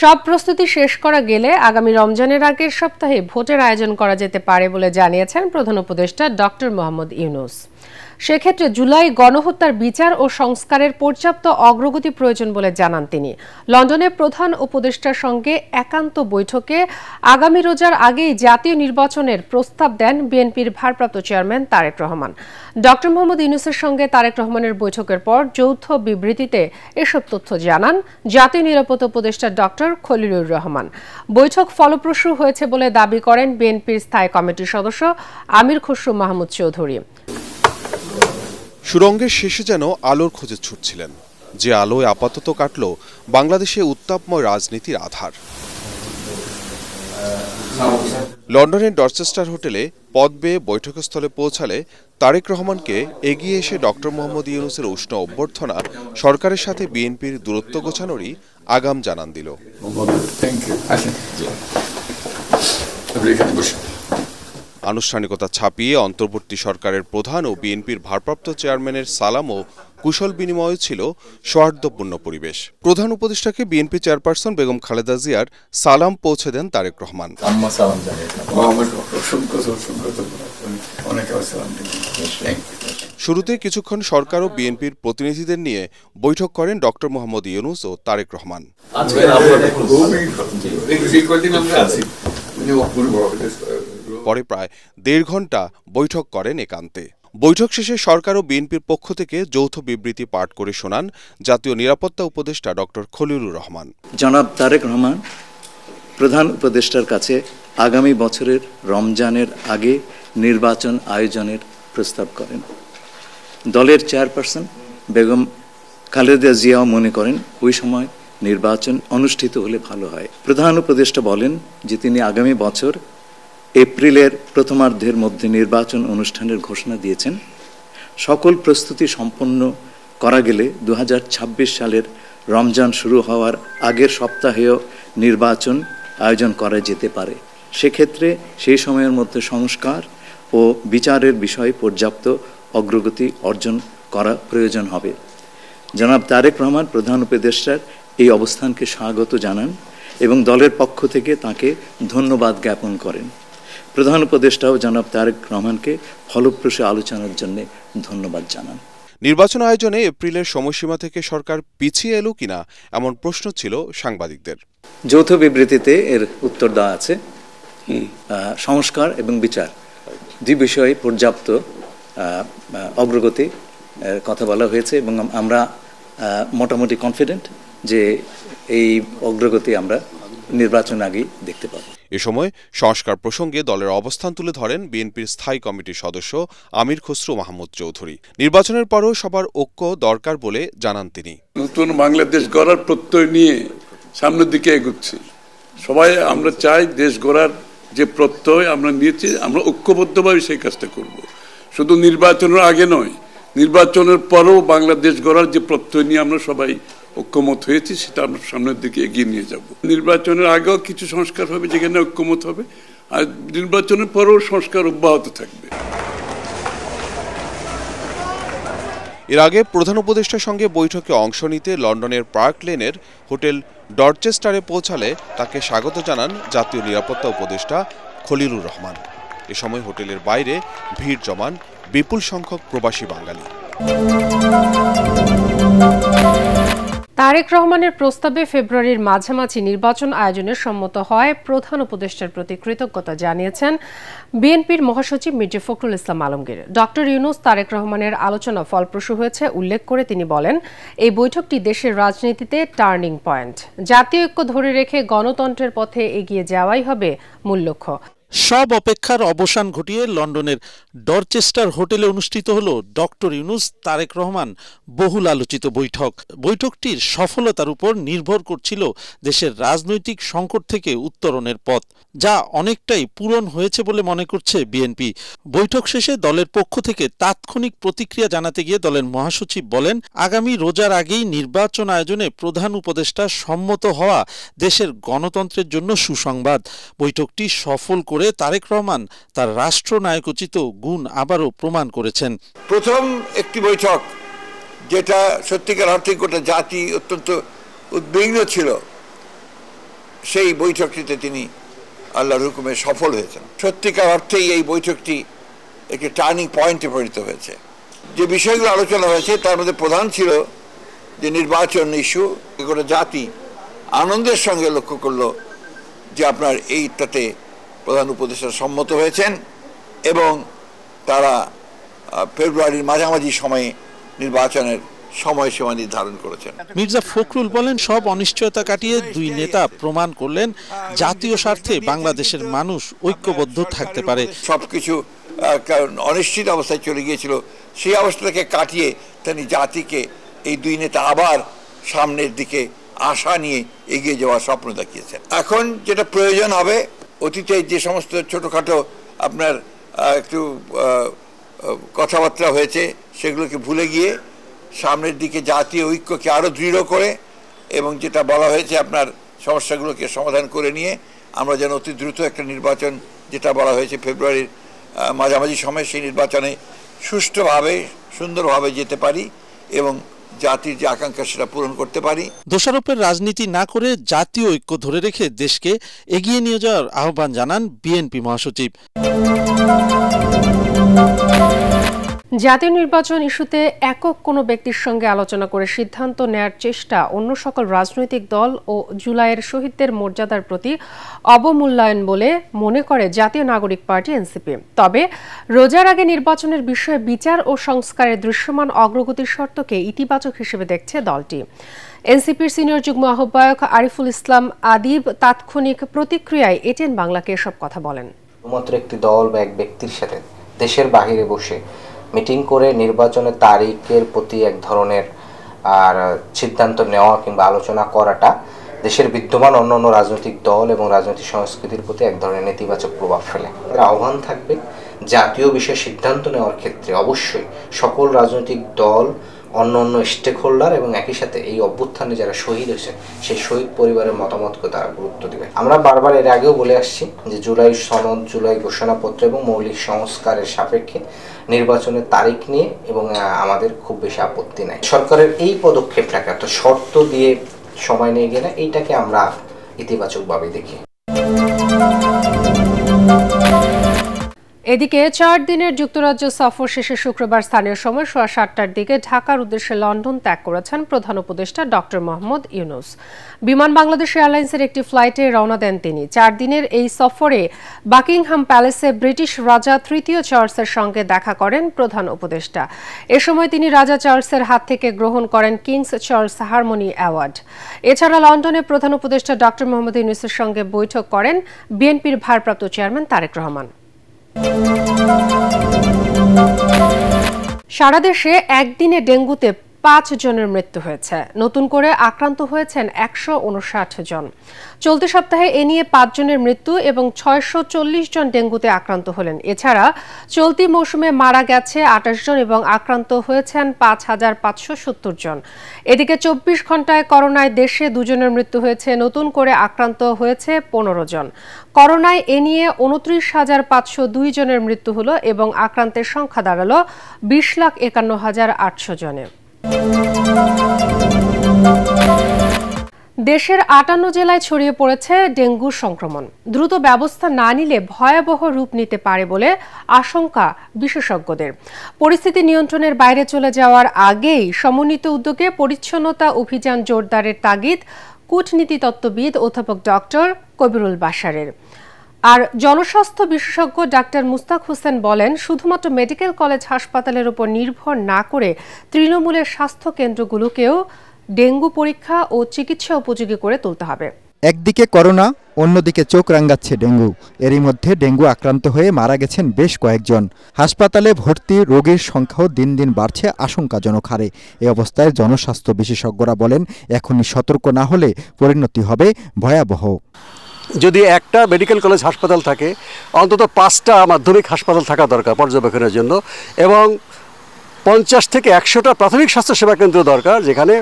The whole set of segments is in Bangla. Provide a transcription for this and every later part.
সব প্রস্তুতি শেষ করা গেলে আগামী রমজানের আগের সপ্তাহে ভোটের আয়োজন করা যেতে পারে বলে জানিয়েছেন প্রধান উপদেষ্টা ডক্টর মোহাম্মদ ইউনূস। সেক্ষেত্রে জুলাই গণহত্যার বিচার ও সংস্কারের পর্যাপ্ত অগ্রগতি প্রয়োজন বলে জানান তিনি। লন্ডনে প্রধান উপদেষ্টার সঙ্গে একান্ত বৈঠকে আগামী রোজার আগেই জাতীয় নির্বাচনের প্রস্তাব দেন বিএনপির ভারপ্রাপ্ত চেয়ারম্যান তারেক রহমান। ডক্টর মোহাম্মদ ইউনূসের সঙ্গে তারেক রহমানের বৈঠকের পর যৌথ বিবৃতিতে এসব তথ্য জানান জাতীয় নিরাপত্তা উপদেষ্টা ডক্টর খলিলুর রহমান। বৈঠক ফলপ্রসূ হয়েছে বলে দাবি করেন বিএনপির স্থায়ী কমিটির সদস্য আমির খসরু মাহমুদ চৌধুরী। সুরঙ্গের শেষে যেন আলোর খোঁজে ছুটছিলেন, যে আলোয় আপাতত কাটল বাংলাদেশে উত্তাপময় রাজনীতির আধার। লন্ডনের ডরচেস্টার হোটেলে পদ বেয়ে বৈঠকস্থলে পৌঁছালে তারেক রহমানকে এগিয়ে এসে ডক্টর মোহাম্মদ ইউনূসের উষ্ণ অভ্যর্থনা সরকারের সাথে বিএনপির দূরত্ব গোছানোরই আগাম জানান দিল। আনুষ্ঠানিকতা ছাপিয়ে অন্তর্বর্তী সরকারের প্রধান ও বিএনপির ভারপ্রাপ্ত চেয়ারম্যানের সালাম ও কুশল বিনিময় ছিল সৌহার্দ্যপূর্ণ পরিবেশ। প্রধান উপদেষ্টাকে বিএনপি চেয়ারপারসন বেগম খালেদা জিয়ার সালাম পৌঁছে দেন তারেক রহমান। শুরুতে কিছুক্ষণ সরকার ও বিএনপির প্রতিনিধিদের নিয়ে বৈঠক করেন ডক্টর মোহাম্মদ ইউনূস ও তারেক রহমান। পরে প্রায় ১.৫ ঘণ্টা বৈঠক করেন একান্তে। বৈঠক শেষে সরকার ও বিএনপির পক্ষ থেকে যৌথ বিবৃতি পাঠ করে শোনান জাতীয় নিরাপত্তা উপদেষ্টা ডক্টর খলিলুর রহমান। জনাব তারেক রহমান প্রধান উপদেষ্টার কাছে আগামী বছরের রমজানের আগে নির্বাচন আয়োজনের প্রস্তাব করেন। দলের চেয়ারপারসন বেগম খালেদা জিয়াও মনে করেন ওই সময় নির্বাচন অনুষ্ঠিত হলে ভালো হয়। প্রধান উপদেষ্টা বলেন যে তিনি আগামী বছর এপ্রিলের প্রথমার্ধের মধ্যে নির্বাচন অনুষ্ঠানের ঘোষণা দিয়েছেন। সকল প্রস্তুতি সম্পন্ন করা গেলে ২০২৬ সালের রমজান শুরু হওয়ার আগের সপ্তাহেও নির্বাচন আয়োজন করা যেতে পারে। সেক্ষেত্রে সেই সময়ের মধ্যে সংস্কার ও বিচারের বিষয়ে পর্যাপ্ত অগ্রগতি অর্জন করা প্রয়োজন হবে। জনাব তারেক রহমান প্রধান উপদেষ্টার এই অবস্থানকে স্বাগত জানান এবং দলের পক্ষ থেকে তাকে ধন্যবাদ জ্ঞাপন করেন। প্রধান উপদেষ্টাও জনাব তারেক রহমানকে ফলপ্রসূ আলোচনার জন্য ধন্যবাদ জানান। নির্বাচন আয়োজনে এপ্রিলের সময়সীমা থেকে সরকার পিছিয়ে এলো কিনা এমন প্রশ্ন ছিল সাংবাদিকদের। যৌথ বিবৃতিতে এর উত্তর দেওয়া আছে। সংস্কার এবং বিচার দুই বিষয়ে পর্যাপ্ত অগ্রগতি কথা বলা হয়েছে এবং আমরা মোটামুটি কনফিডেন্ট যে এই অগ্রগতি আমরা নির্বাচন আগেই দেখতে পাবো। এ সময় সংস্কার প্রসঙ্গে দলের অবস্থান তুলে ধরেন বিএনপির স্থায়ী কমিটির সদস্য আমির খসরু মাহমুদ চৌধুরী। নির্বাচনের পরও সবার ঐক্য দরকার বলে জানান তিনি। নতুন বাংলাদেশ গড়ার প্রত্যয় নিয়ে সামনের দিকে এগোচ্ছি। সবাই আমরা চাই দেশ গড়ার যে প্রত্যয় আমরা নিয়েছি, আমরা ঐক্যবদ্ধভাবে সেই কাজটা করব। শুধু নির্বাচনের আগে নয়, নির্বাচনের পরও বাংলাদেশ গড়ার যে প্রত্যয় নিয়ে আমরা সবাই ঐক্যমত হয়েছি সেটা আমরা সামনের দিকে এগিয়ে নিয়ে যাব। নির্বাচনের আগেও কিছু সংস্কার হবে যেখানে ঐক্যমত হবে, আর নির্বাচনের পরেও সংস্কার অব্যাহত থাকবে। এর আগে প্রধান উপদেষ্টার সঙ্গে বৈঠকে অংশ নিতে লন্ডনের পার্ক লেনের হোটেল ডরচেস্টারে পৌঁছালে তাকে স্বাগত জানান জাতীয় নিরাপত্তা উপদেষ্টা খলিলুর রহমান। এ সময় হোটেলের বাইরে ভিড় জমান বিপুল সংখ্যক প্রবাসী বাঙালি। তারেক রহমানের প্রস্তাবে ফেব্রুয়ারির মাঝামাঝি নির্বাচন আয়োজনের সম্মত হয় প্রধান উপদেষ্টার প্রতি কৃতজ্ঞতা জানিয়েছেন বিএনপির মহাসচিব মির্জা ফখরুল ইসলাম আলমগীর। ডক্টর ইউনূস তারেক রহমানের আলোচনা ফলপ্রসূ হয়েছে উল্লেখ করে তিনি বলেন, এই বৈঠকটি দেশের রাজনীতিতে টার্নিং পয়েন্ট। জাতীয় ঐক্য ধরে রেখে গণতন্ত্রের পথে এগিয়ে যাওয়াই হবে মূল লক্ষ্য। সব অপেক্ষার অবসান ঘটিয়ে লন্ডনের ডরচেস্টার হোটেলে অনুষ্ঠিত হলো ডক্টর ইউনূস তারেক রহমান বহুল আলোচিত বৈঠক। বৈঠকটির সফলতার উপর নির্ভর করছিল দেশের রাজনৈতিক সংকট থেকে উত্তরণের পথ, যা অনেকটাই পূরণ হয়েছে বলে মনে করছে বিএনপি। বৈঠক শেষে দলের পক্ষ থেকে তাৎক্ষণিক প্রতিক্রিয়া জানাতে গিয়ে দলের মহাসচিব বলেন, আগামী রোজার আগেই নির্বাচন আয়োজনে প্রধান উপদেষ্টা সম্মত হওয়া দেশের গণতন্ত্রের জন্য সুসংবাদ। বৈঠকটি সফল করে তারেক রহমান তার রাষ্ট্রনায়কোচিত গুণ আবারও প্রমাণ করেছেন। প্রথম একটি বৈঠক যেটা সত্যিকার অর্থে গোটা জাতি অত্যন্ত উদ্বিগ্ন ছিল, সেই বৈঠকটিতে তিনি আল্লাহর হুকুমে সফল হয়েছেন। সত্যিকার অর্থেই এই বৈঠকটি একটি টার্নিং পয়েন্টে পরিণত হয়েছে। যে বিষয়গুলো আলোচনা হয়েছে তার মধ্যে প্রধান ছিল যে নির্বাচন ইস্যু। গোটা জাতি আনন্দের সঙ্গে লক্ষ্য করলো যে আপনার এইটাতে প্রধান উপদেষ্টা সম্মত হয়েছেন এবং তারা ফেব্রুয়ারির মাঝামাঝি সময়ে নির্বাচনের সময়সীমা নির্ধারণ করেছেন। মির্জা ফখরুল বলেন, সব অনিশ্চয়তা কাটিয়ে দুই নেতা প্রমাণ করলেন জাতীয় স্বার্থে বাংলাদেশের মানুষ ঐক্যবদ্ধ থাকতে পারে। সবকিছু অনিশ্চিত অবস্থায় চলে গিয়েছিল, সেই অবস্থাটাকে কাটিয়ে তিনি জাতিকে এই দুই নেতা আবার সামনের দিকে আশা নিয়ে এগিয়ে যাওয়ার স্বপ্ন দেখিয়েছেন। এখন যেটা প্রয়োজন হবে, অতীতে যে সমস্ত ছোটোখাটো আপনার একটু কথাবার্তা হয়েছে সেগুলোকে ভুলে গিয়ে সামনের দিকে জাতীয় ঐক্যকে আরও দৃঢ় করে এবং যেটা বলা হয়েছে আপনার সমস্যাগুলোকে সমাধান করে নিয়ে আমরা যেন অতি দ্রুত একটা নির্বাচন, যেটা বলা হয়েছে ফেব্রুয়ারির মাঝামাঝি সময়, সেই নির্বাচনে সুষ্ঠুভাবে সুন্দরভাবে যেতে পারি এবং জাতির যে আকাঙ্ক্ষা সেটা পূরণ করতে পারি। দোষারোপের রাজনীতি না করে জাতীয় ঐক্য ধরে রেখে দেশকে এগিয়ে নিয়ে যাওয়ার আহ্বান জানান বিএনপি মহাসচিব। জাতীয় নির্বাচন ইস্যুতে একক কোনো ব্যক্তির সঙ্গে আলোচনা করে সিদ্ধান্ত নেয়ার চেষ্টা অন্য সকল রাজনৈতিক দল ও জুলাইয়ের শহীদদের মর্যাদার প্রতি অবমূল্যায়ন বলে মনে করে জাতীয় নাগরিক পার্টি এনসিপি। তবে রোজার আগে নির্বাচনের বিষয়ে বিচার ও সংস্কারের দৃশ্যমান অগ্রগতির শর্তকে ইতিবাচক হিসেবে দেখছে দলটি। এনসিপির সিনিয়র যুগ্ম আহ্বায়ক আরিফুল ইসলাম আদিব তাৎক্ষণিক প্রতিক্রিয়ায় এটিএন বাংলাকে এসব কথা বলেন। শুধুমাত্র একটি দল বা এক ব্যক্তির সাথে দেশের বাহিরে বসে মিটিং করে নির্বাচনের তারিখের প্রতি এক ধরনের সিদ্ধান্ত নেওয়া কিংবা আলোচনা করাটা দেশের বিদ্যমান অন্যান্য রাজনৈতিক দল এবং রাজনৈতিক সংস্কৃতির প্রতি এক ধরনের নেতিবাচক প্রভাব ফেলে। আহ্বান থাকবে জাতীয় বিষয়ে সিদ্ধান্ত নেওয়ার ক্ষেত্রে অবশ্যই সকল রাজনৈতিক দল, অন্যান্য স্টেক হোল্ডার এবং একই সাথে এই অভ্যুত্থানে যারা শহীদ হয়েছেন সেই শহীদ পরিবারের মতামতকে তারা গুরুত্ব দেবে। আমরা বারবার এর আগেও বলে আসছি যে জুলাই সনদ, জুলাই ঘোষণাপত্র এবং মৌলিক সংস্কারের সাপেক্ষে নির্বাচনের তারিখ নিয়ে এবং আমাদের খুব বেশি আপত্তি নাই। সরকারের এই পদক্ষেপটাকে একটা শর্ত দিয়ে সময় নিয়ে গেলে এইটাকে আমরা ইতিবাচকভাবে দেখি। এদিকে 4 দিনের যুক্তরাজ্য সফর শেষে শুক্রবার স্থানীয় সময় সোয়া 7টার দিকে ঢাকার উদ্দেশ্যে লন্ডন ত্যাগ করেছেন প্রধান উপদেষ্টা ডক্টর মোহাম্মদ ইউনূস। বিমান বাংলাদেশ এয়ারলাইন্সের একটি ফ্লাইটে রওনা দেন তিনি। 4 দিনের এই সফরে বাকিংহাম প্যালেসে ব্রিটিশ রাজা তৃতীয় চার্লসের সঙ্গে দেখা করেন প্রধান উপদেষ্টা। এ সময় তিনি রাজা চার্লসের হাত থেকে গ্রহণ করেন কিংস চার্লস হারমোনি অ্যাওয়ার্ড। এছাড়া লন্ডনে প্রধান উপদেষ্টা ডক্টর মোহাম্মদ ইউনূসের সঙ্গে বৈঠক করেন বিএনপির ভারপ্রাপ্ত চেয়ারম্যান তারেক রহমান। সারা দেশে একদিনে ডেঙ্গুতে 5 জনের মৃত্যু হয়েছে। নতুন করে আক্রান্ত হয়েছেন 159 জন। চলতি সপ্তাহে এ নিয়ে 5 জনের মৃত্যু এবং 640 জন ডেঙ্গুতে আক্রান্ত হলেন। এছাড়া চলতি মৌসুমে মারা গেছে 28 জন এবং আক্রান্ত হয়েছেন 5570 জন। এদিকে 24 ঘন্টায় করোনায় দেশে 2 জনের মৃত্যু হয়েছে। নতুন করে আক্রান্ত হয়েছে 15 জন। করোনায় এ নিয়ে 29,502 জনের মৃত্যু হলো এবং আক্রান্তের সংখ্যা দাঁড়ালো 20,51,800 জনে। দেশের 58 জেলায় ছড়িয়ে পড়েছে ডেঙ্গু সংক্রমণ। দ্রুত ব্যবস্থা না নিলে ভয়াবহ রূপ নিতে পারে বলে আশঙ্কা বিশেষজ্ঞদের। পরিস্থিতি নিয়ন্ত্রণের বাইরে চলে যাওয়ার আগেই সমন্বিত উদ্যোগে পরিচ্ছন্নতা অভিযান জোরদারের তাগিদ কূটনীতি তত্ত্ববিদ অধ্যাপক ডক্টর কবিরুল বাশারের। আর জনস্বাস্থ্য বিশেষজ্ঞ ডাক্তার মুস্তাক হোসেন বলেন, শুধুমাত্র মেডিকেল কলেজ হাসপাতালের উপর নির্ভর না করে তৃণমূলের স্বাস্থ্য কেন্দ্রগুলোকেও ডেঙ্গু পরীক্ষা ও চিকিৎসা উপযোগী করে তুলতে হবে। একদিকে করোনা, অন্যদিকে চোখ রাঙাচ্ছে ডেঙ্গু। এরই মধ্যে ডেঙ্গু আক্রান্ত হয়ে মারা গেছেন বেশ কয়েকজন। হাসপাতালে ভর্তি রোগীর সংখ্যাও দিন দিন বাড়ছে আশঙ্কাজনক হারে। এ অবস্থায় জনস্বাস্থ্য বিশেষজ্ঞরা বলেন, এখনই সতর্ক না হলে পরিণতি হবে ভয়াবহ। যদি একটা মেডিকেল কলেজ হাসপাতাল থাকে, অন্তত 5টা মাধ্যমিক হাসপাতাল থাকা দরকার পর্যবেক্ষণের জন্য, এবং 50 থেকে 100টা প্রাথমিক স্বাস্থ্যসেবা কেন্দ্র দরকার, যেখানে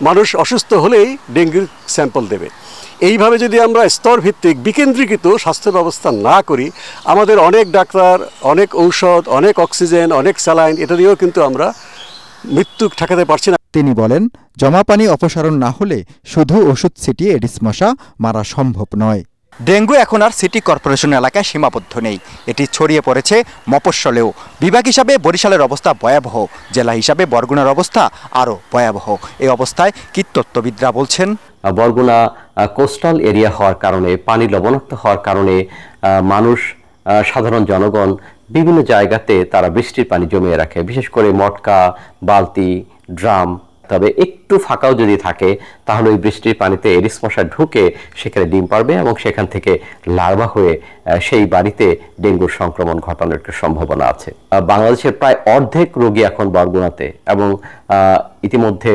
মানুষ অসুস্থ হলেই ডেঙ্গুর স্যাম্পল দেবে। এইভাবে যদি আমরা স্তরভিত্তিক বিকেন্দ্রীকৃত স্বাস্থ্য ব্যবস্থা না করি, আমাদের অনেক ডাক্তার, অনেক ঔষধ, অনেক অক্সিজেন, অনেক স্যালাইন, এটা দিয়েও কিন্তু আমরা মৃত্যু ঠেকাতে পারছি না। তিনি বলেন, জমা পানি অপসারণ না হলে শুধু ওষুধ ছিটিয়ে এডিস মশা মারা সম্ভব নয়। ডেঙ্গু এখন আর সিটি কর্পোরেশন এলাকায় সীমাবদ্ধ নেই, এটি ছড়িয়ে পড়েছে মফস্বলেও। বিভাগ হিসাবে বরিশালের অবস্থা ভয়াবহ, জেলা হিসাবে বরগুনার অবস্থা আরও ভয়াবহ। এই অবস্থায় কীটতত্ত্ববিদরা বলছেন, বরগুনা কোস্টাল এরিয়া হওয়ার কারণে, পানি লবণাক্ত হওয়ার কারণে মানুষ, সাধারণ জনগণ বিভিন্ন জায়গাতে তারা বৃষ্টির পানি জমিয়ে রাখে, বিশেষ করে মটকা, বালতি, ড্রাম। তবে একটু ফাঁকাও যদি থাকে তাহলে ওই বৃষ্টির পানিতে এডিস মশা ঢুকে সেখানে ডিম পারবে এবং সেখান থেকে লার্ভা হয়ে সেই বাড়িতে ডেঙ্গুর সংক্রমণ ঘটানোর একটা সম্ভাবনা আছে। বাংলাদেশের প্রায় অর্ধেক রোগী এখন বরগুনাতে, এবং ইতিমধ্যে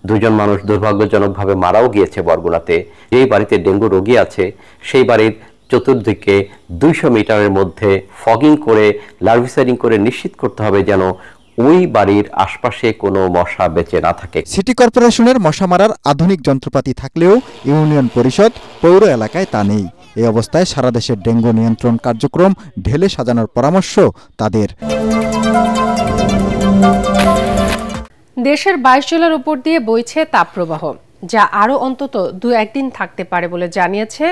দুজন মানুষ দুর্ভাগ্যজনকভাবে মারাও গিয়েছে বরগুনাতে। যেই বাড়িতে ডেঙ্গু রোগী আছে সেই বাড়ির চতুর্দিকে 200 মিটারের মধ্যে ফগিং করে, লার্ভিসাইডিং করে নিশ্চিত করতে হবে যেন ওই বাড়ির আশপাশে কোনো মশা বেঁচে না থাকে। সিটি কর্পোরেশনের মশা মারার আধুনিক যন্ত্রপাতি থাকলেও ইউনিয়ন পরিষদ, পৌর এলাকায় তা নেই। এই অবস্থায় সারা দেশের ডেঙ্গু নিয়ন্ত্রণ কার্যক্রম ঢেলে সাজানোর পরামর্শ তাদের। দেশের 22 জেলার উপর দিয়ে বইছে তাপপ্রবাহ, যা আরও অন্তত 2-1 দিন থাকতে পারে বলে জানিয়েছে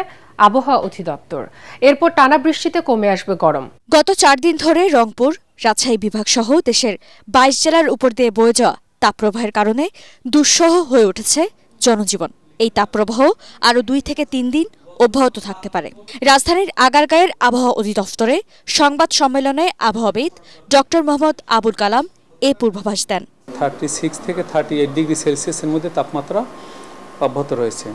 আবহাওয়া অধিদপ্তর। এরপর টানা বৃষ্টিতে কমে আসবে গরম। গত 4 দিন ধরে রংপুর, রাজশাহী বিভাগ সহ দেশের 22 জেলার উপর দিয়ে বয়ে যাওয়া তাপপ্রবাহের কারণে দুঃসহ হয়ে উঠেছে জনজীবন। এই তাপপ্রবাহ আরও 2 থেকে 3 দিন অব্যাহত থাকতে পারে। রাজধানীর আগারগাঁয়ের আবহাওয়া অধিদপ্তরে সংবাদ সম্মেলনে আবহাওয়াবিদ ডক্টর মোহাম্মদ আবুল কালাম এই পূর্বাভাস দেন। 36 থেকে 38 ডিগ্রি সেলসিয়াসের মধ্যে তাপমাত্রা অব্যাহত রয়েছে।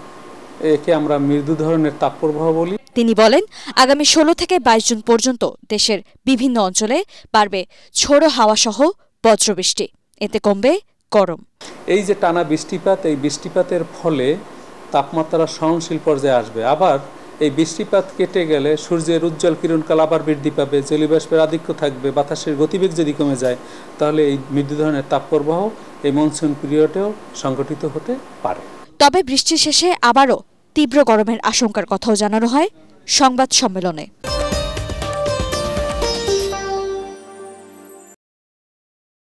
একে আমরা মৃদু ধরনের তাপপ্রবাহ বলি। তিনি বলেন, আগামী 16 থেকে 22 জুন পর্যন্ত দেশের বিভিন্ন অঞ্চলে বাড়বে ঝোড়ো হাওয়া সহ বজ্রবৃষ্টি, এতে কমবে গরম। এই যে টানা বৃষ্টিপাত, এই বৃষ্টিপাতের ফলে তাপমাত্রা সহনশীল পর্যায়ে আসবে। আবার এই বৃষ্টিপাত কেটে গেলে সূর্যের উজ্জ্বল কিরণকাল আবার বৃদ্ধি পাবে, জলীয়বাষ্পের আধিক্য থাকবে, বাতাসের গতিবেগ যদি কমে যায় তাহলে এই মৃদু ধরনের তাপপ্রবাহ এই মনসুন পিরিয়ডেও সংঘটিত হতে পারে। তবে বৃষ্টির শেষে আবারও তীব্র গরমের আশঙ্কার কথাও জানানো হয় সংবাদ সম্মেলনে।